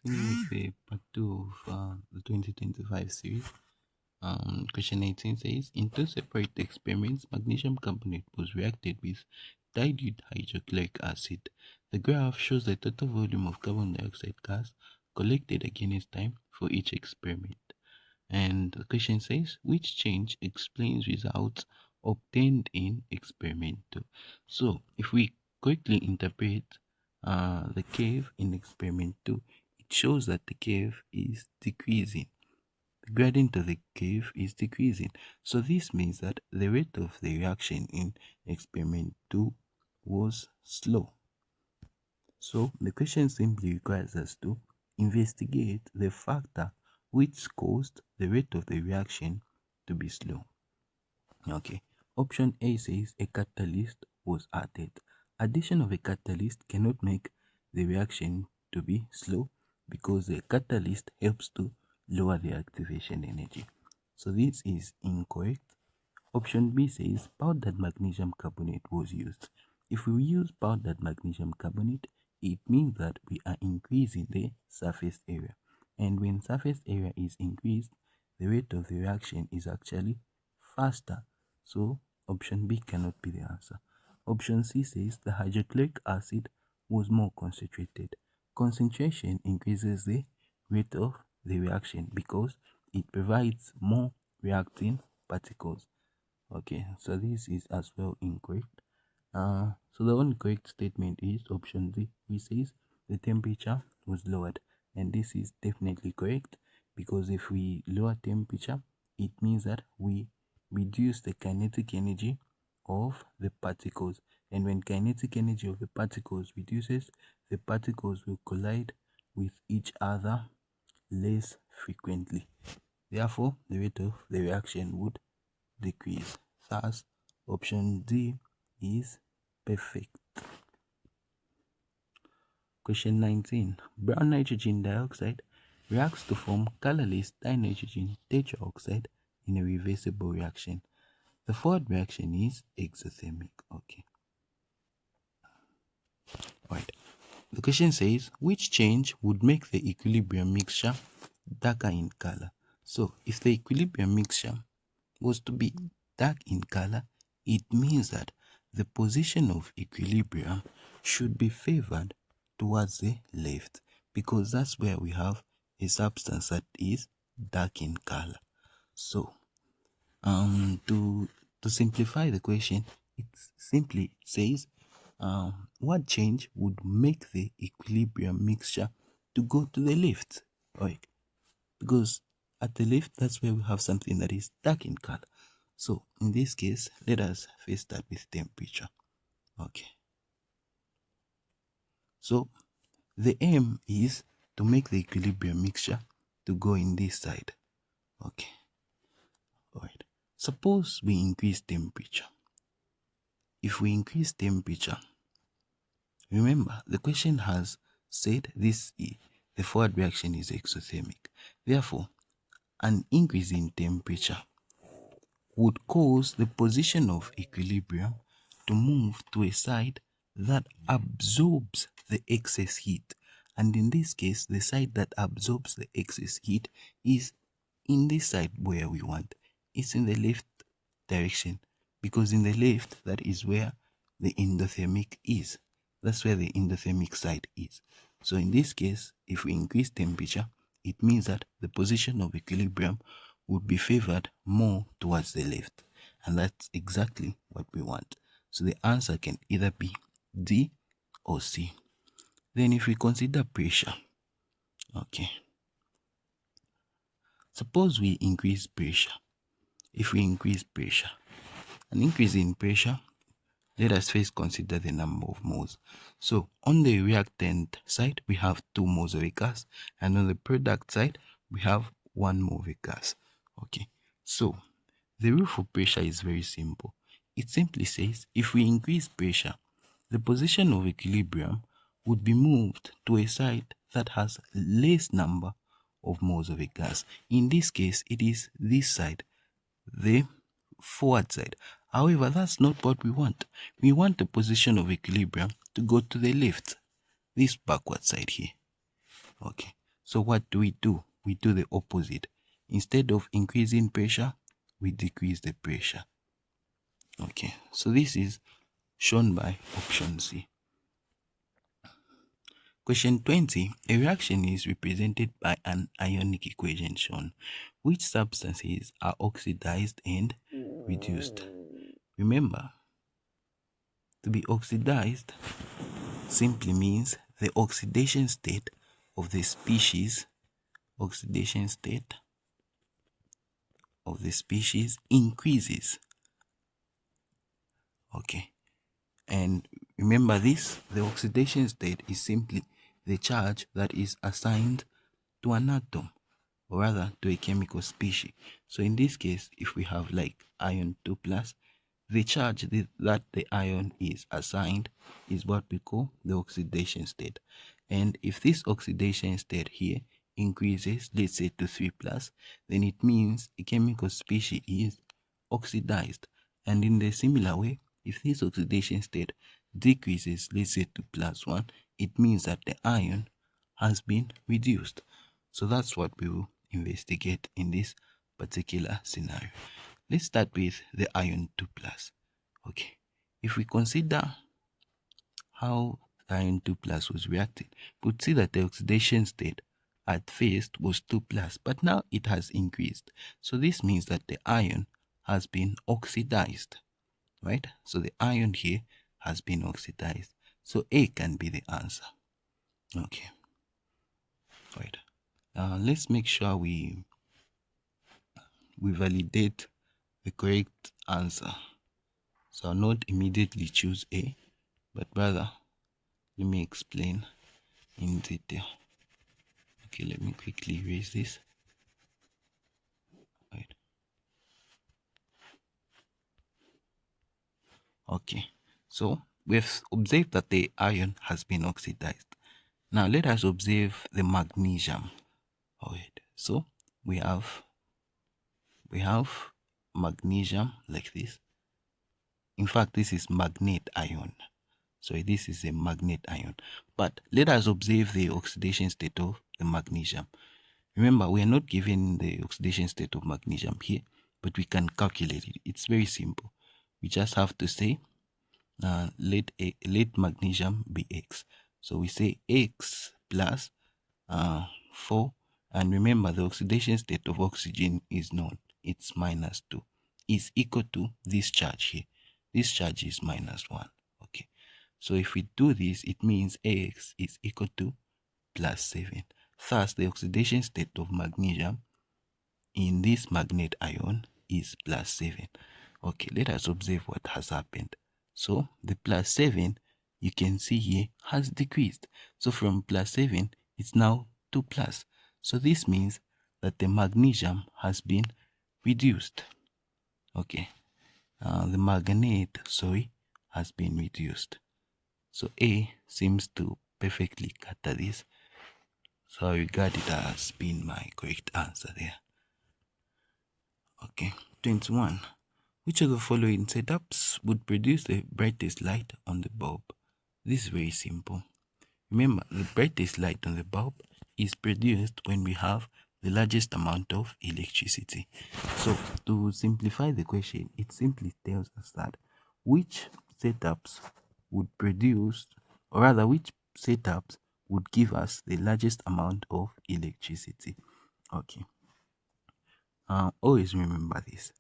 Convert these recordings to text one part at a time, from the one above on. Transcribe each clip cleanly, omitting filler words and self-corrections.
continuing with the part 2 of the 2025 series. Question 18 says, in two separate experiments, magnesium carbonate was reacted with dilute hydrochloric acid. The graph shows the total volume of carbon dioxide gas collected against time for each experiment. And the question says, which change explains results obtained in experiment 2? So, if we quickly interpret the curve in experiment 2, it shows that the curve is decreasing. The gradient of the curve is decreasing. So this means that the rate of the reaction in experiment 2 was slow. So the question simply requires us to investigate the factor which caused the rate of the reaction to be slow. Okay, option A says a catalyst was added. Addition of a catalyst cannot make the reaction to be slow because the catalyst helps to lower the activation energy. So this is incorrect. Option B says powdered magnesium carbonate was used. If we use powdered magnesium carbonate, it means that we are increasing the surface area. And when surface area is increased, the rate of the reaction is actually faster. So option B cannot be the answer. Option C says the hydrochloric acid was more concentrated. Concentration increases the rate of the reaction because it provides more reacting particles. Okay, so this is as well incorrect. So the only correct statement is option D, which says the temperature was lowered, and this is definitely correct because if we lower temperature, it means that we reduce the kinetic energy of the particles, and when kinetic energy of the particles reduces, the particles will collide with each other less frequently. Therefore, the rate of the reaction would decrease. Thus, option D is perfect. Question 19. Brown nitrogen dioxide reacts to form colorless dinitrogen tetraoxide in a reversible reaction. The forward reaction is exothermic. Okay. Alright. The question says, which change would make the equilibrium mixture darker in color? So, if the equilibrium mixture was to be dark in color, it means that the position of equilibrium should be favored towards the left because that's where we have a substance that is dark in color. So to simplify the question, it simply says what change would make the equilibrium mixture to go to the left, right? Because at the left, that's where we have something that is dark in color. So in this case, let us first start with temperature. Okay. So the aim is to make the equilibrium mixture to go in this side. Okay. Alright. Suppose we increase temperature. If we increase temperature, remember the question has said the forward reaction is exothermic. Therefore, an increase in temperature would cause the position of equilibrium to move to a side that absorbs the excess heat. And in this case, the side that absorbs the excess heat is in this side where we want. It's in the left direction because in the left, that is where the endothermic is. That's where the endothermic side is. So in this case, if we increase temperature, it means that the position of equilibrium would be favored more towards the left. And that's exactly what we want. So the answer can either be D or C. Then if we consider pressure, okay. Suppose we increase pressure. If we increase pressure, an increase in pressure, let us first consider the number of moles. So on the reactant side, we have 2 moles of a gas, and on the product side, we have 1 mole of a gas. Okay, so the rule for pressure is very simple. It simply says if we increase pressure, the position of equilibrium would be moved to a side that has less number of moles of a gas. In this case, it is this side, the forward side. However, that's not what we want. We want the position of equilibrium to go to the left, this backward side here. Okay, So what do? We do the opposite. Instead of increasing pressure, we decrease the pressure. Okay, so this is shown by option C. Question 20. A reaction is represented by an ionic equation shown. Which substances are oxidized and reduced? Remember, to be oxidized simply means the oxidation state of the species increases. Okay, and remember this, the oxidation state is simply the charge that is assigned to an atom, or rather to a chemical species. So in this case, if we have like iron 2 plus, the charge that the ion is assigned is what we call the oxidation state. And if this oxidation state here increases, let's say to 3 plus, then it means a chemical species is oxidized. And in the similar way, if this oxidation state decreases, let's say to plus 1, it means that the ion has been reduced. So that's what we will investigate in this particular scenario. Let's start with the iron 2 plus. Okay, if we consider how iron 2 plus was reacting, we would see that the oxidation state at first was 2 plus, but now it has increased. So this means that the ion has been oxidized, right? So the ion here has been oxidized. So A can be the answer. Okay, right. Let's make sure we validate the correct answer. So I'll not immediately choose A, but rather let me explain in detail. Okay, let me quickly erase this. Right. Okay, so we've observed that the iron has been oxidized. Now let us observe the magnesium. Alright, so we have magnesium like this. In fact, this is magnet ion. So this is a magnet ion. But let us observe the oxidation state of the magnesium. Remember, we are not given the oxidation state of magnesium here, but we can calculate it. It's very simple. We just have to say let magnesium be X. So we say X plus 4. And remember, the oxidation state of oxygen is known. It's -2. Is equal to this charge here. This charge is -1. Okay. So if we do this, it means X is equal to +7. Thus, the oxidation state of magnesium in this magnet ion is +7. Okay, let us observe what has happened. So the +7 you can see here has decreased. So from +7, it's now 2 plus. So this means that the magnesium has been reduced. Okay, the magnet, has been reduced. So A seems to perfectly cater this. So I regard it as being my correct answer there. Okay, 21. Which of the following setups would produce the brightest light on the bulb? This is very simple. Remember, the brightest light on the bulb is produced when we have the largest amount of electricity. So to simplify the question, it simply tells us that which setups would produce, or rather which setups would give us the largest amount of electricity. Okay. Always remember this.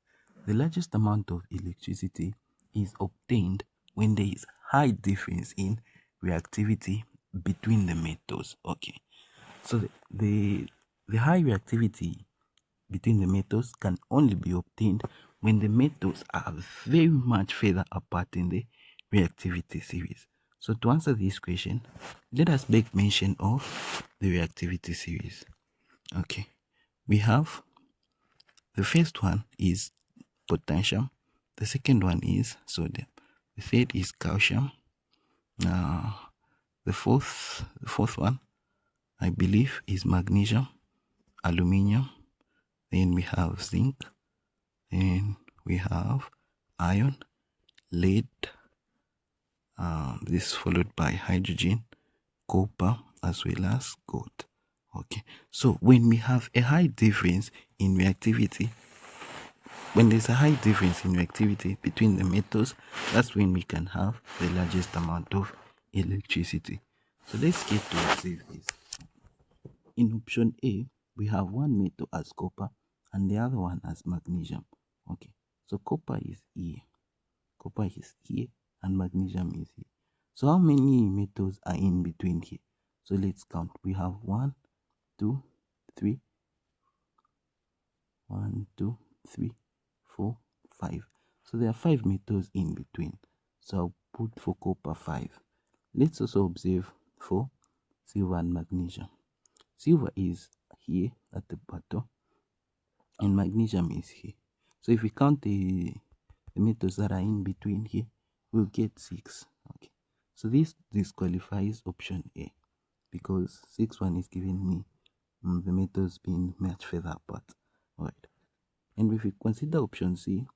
The largest amount of electricity is obtained when there is high difference in reactivity between the metals. Okay. So the high reactivity between the metals can only be obtained when the metals are very much further apart in the reactivity series. So to answer this question, let us make mention of the reactivity series. Okay. We have the first one is potassium. The second one is sodium. The third is calcium. The fourth one, I believe, is magnesium, aluminium. Then we have zinc. Then we have iron, lead. This followed by hydrogen, copper, as well as gold. Okay, So when we have a high difference in reactivity, when there's a high difference in reactivity between the metals, that's when we can have the largest amount of electricity. So let's get to observe this. In option A, we have one metal as copper and the other one as magnesium. Okay, so copper is here, and magnesium is here. So how many metals are in between here? So let's count. We have 1, 2, 3, 1, 2, 3, 4, 5. So there are 5 metals in between. So I'll put for copper 5. Let's also observe for silver and magnesium. Silver is here at the bottom and magnesium is here. So if we count the metals that are in between here, we'll get 6. Okay, so this disqualifies option A because 6 is giving me the metals being much further apart. Alright, and if we consider option C,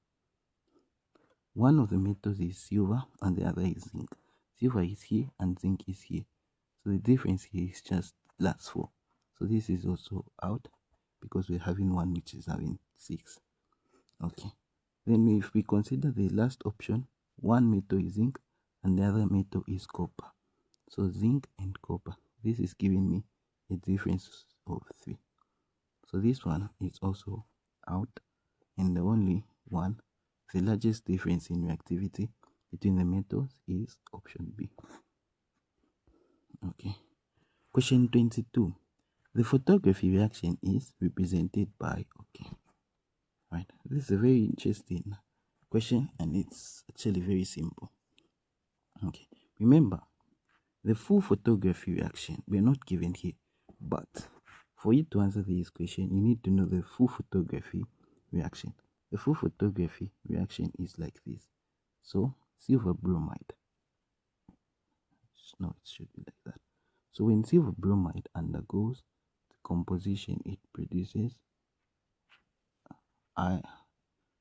one of the metals is silver and the other is zinc. Silver is here and zinc is here. So the difference here is just last 4. So this is also out because we're having one which is having 6. Okay. Then if we consider the last option, one metal is zinc and the other metal is copper. So zinc and copper. This is giving me a difference of 3. So this one is also out, and the only one, the largest difference in reactivity between the metals is option B. Okay. Question 22. The photography reaction is represented by, okay. Right. This is a very interesting question and it's actually very simple. Okay. Remember, the full photography reaction, we are not given here, but for you to answer this question, you need to know the full photography reaction. The full photography reaction is like this. So, silver bromide. No, it should be like that. So, when silver bromide undergoes decomposition, it produces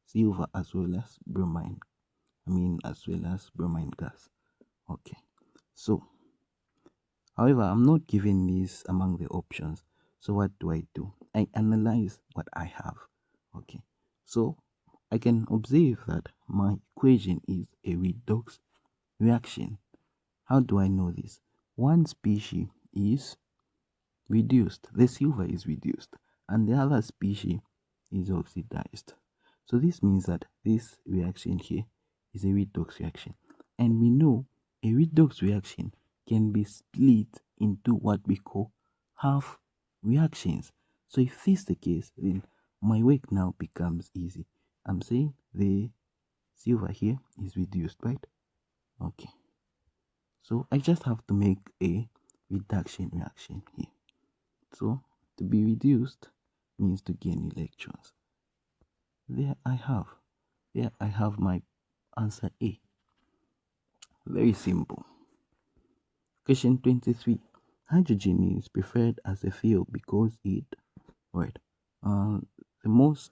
silver as well as bromine. As well as bromine gas. Okay. So, however, I'm not given this among the options. So what do? I analyze what I have. Okay. So I can observe that my equation is a redox reaction. How do I know this? One species is reduced, the silver is reduced, and the other species is oxidized. So this means that this reaction here is a redox reaction. And we know a redox reaction can be split into what we call half reactions. So if this is the case, then my work now becomes easy. I'm saying the silver here is reduced, right? Okay. So I just have to make a reduction reaction here. So to be reduced means to gain electrons. There I have my answer A. Very simple. Question 23. Hydrogen is preferred as a fuel because it, right? The most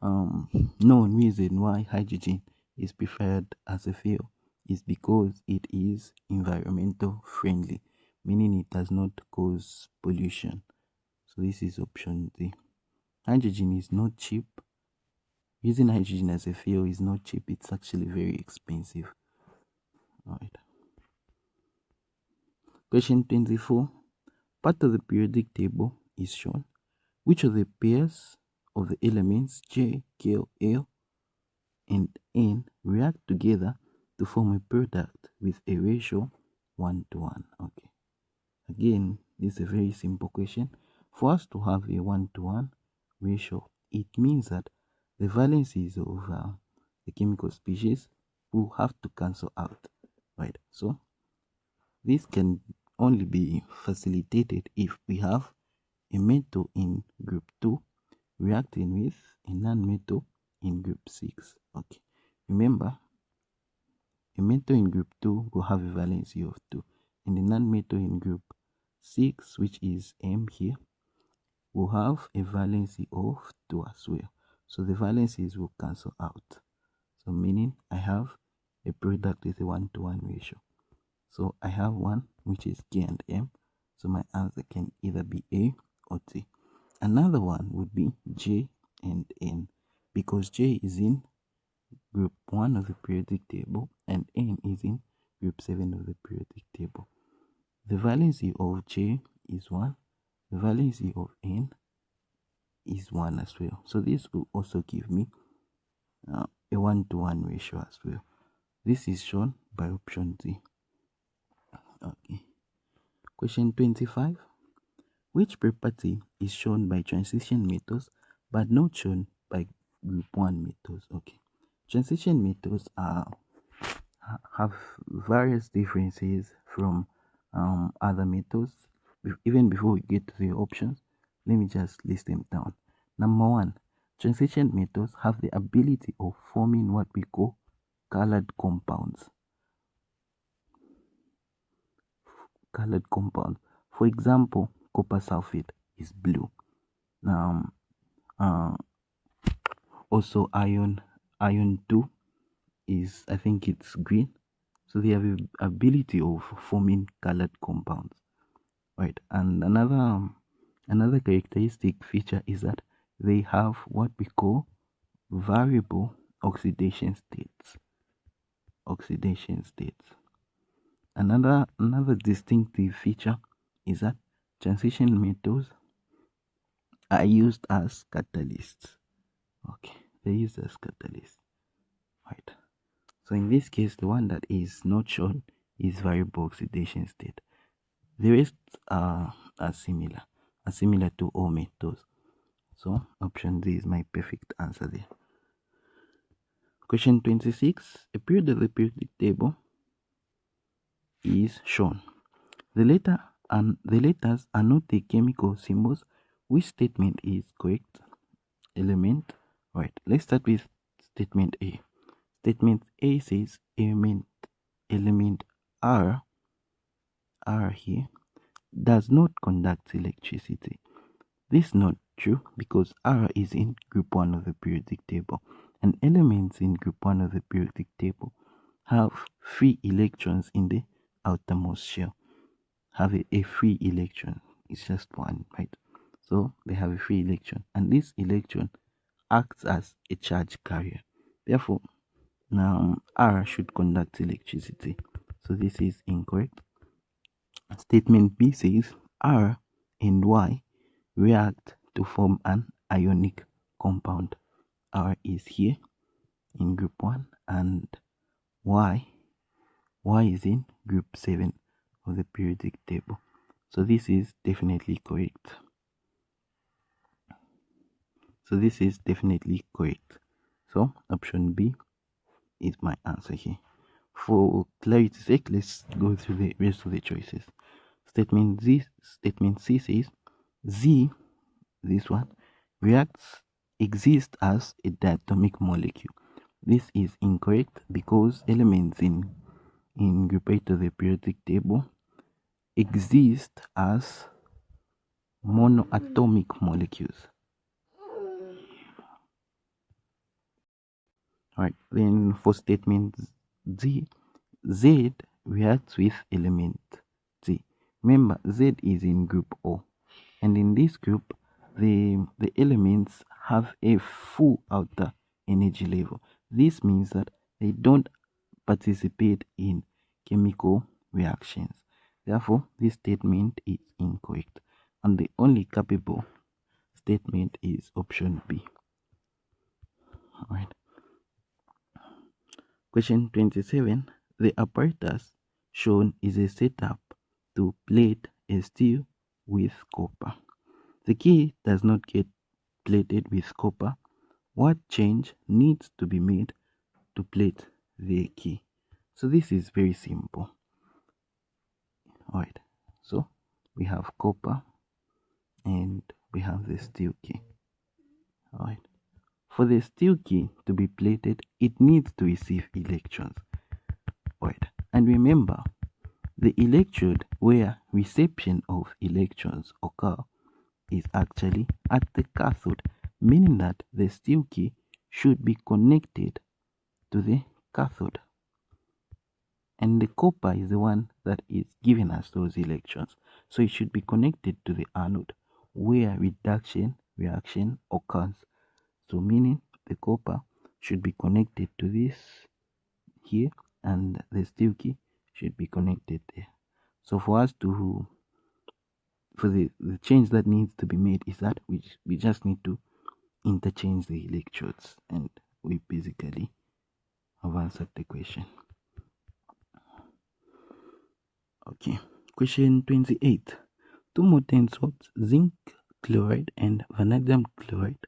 known reason why hydrogen is preferred as a fuel is because it is environmental friendly, meaning it does not cause pollution. So this is option D. Hydrogen is not cheap. Using hydrogen as a fuel is not cheap, it's actually very expensive. Alright. Question 24. Part of the periodic table is shown. Which of the pairs of the elements J, K, L, and N react together to form a product with a ratio 1 to 1? Okay. Again, this is a very simple question. For us to have a 1 to 1 ratio, it means that the valencies of the chemical species will have to cancel out, right? So this can only be facilitated if we have a metal in group 2 reacting with a non-metal in group 6. Okay, remember, a metal in group 2 will have a valency of 2, and the non-metal in group 6, which is M here, will have a valency of 2 as well. So the valencies will cancel out. So meaning I have a product with a 1 to 1 ratio. So I have one which is K and M. So my answer can either be A or T. Another one would be J and N, because J is in group 1 of the periodic table and N is in group 7 of the periodic table. The valency of J is 1, the valency of N is 1 as well. So this will also give me a 1-to-1 ratio as well. This is shown by option D. Okay. Question 25. Which property is shown by transition metals but not shown by group 1 metals? Okay. Transition metals have various differences from other metals. Even before we get to the options, let me just list them down. Number 1, transition metals have the ability of forming what we call colored compounds. For example, copper sulfate is blue. Also iron 2 is, I think it's green. So they have the ability of forming colored compounds, right? And another characteristic feature is that they have what we call variable oxidation states. Another distinctive feature is that transition metals are used as catalysts. Okay, they're used as catalysts, right? So in this case, the one that is not shown is variable oxidation state. The rest are similar to all metals. So option D is my perfect answer there. Question 26. A period of the periodic table is shown. The letters are not the chemical symbols. Which statement is correct? Element. Right. Let's start with statement A. Statement A says element R here does not conduct electricity. This is not true because R is in group 1 of the periodic table, and elements in group 1 of the periodic table have free electrons in the outermost shell. Have a free electron. It's just one, right? So they have a free electron, and this electron acts as a charge carrier. Therefore, now R should conduct electricity. So this is incorrect. Statement B says R and Y react to form an ionic compound. R is here in group 1 and Y is in group 7 of the periodic table. So this is definitely correct. So option B is my answer here. For clarity's sake, let's go through the rest of the choices. Statement C says Z, this one, exists as a diatomic molecule. This is incorrect because elements in group 8 of the periodic table exist as monoatomic molecules. Alright, then for statement Z reacts with element T. Remember, Z is in group O, and in this group, the elements have a full outer energy level. This means that they don't participate in chemical reactions. Therefore, this statement is incorrect, and the only capable statement is option B. Alright. Question 27. The apparatus shown is a setup to plate a steel with copper. The key does not get plated with copper. What change needs to be made to plate the key? So this is very simple. Alright, so we have copper and we have the steel key. Alright, for the steel key to be plated, it needs to receive electrons. Alright, and remember, the electrode where reception of electrons occur is actually at the cathode, meaning that the steel key should be connected to the cathode, and the copper is the one that is giving us those electrons, so it should be connected to the anode. where reaction occurs. So meaning the copper should be connected to this here, and the steel key should be connected there. So for us to for the change that needs to be made is that we just need to interchange the electrodes, and we basically have answered the question. Okay, question 28. Two molten salts, zinc chloride and vanadium chloride,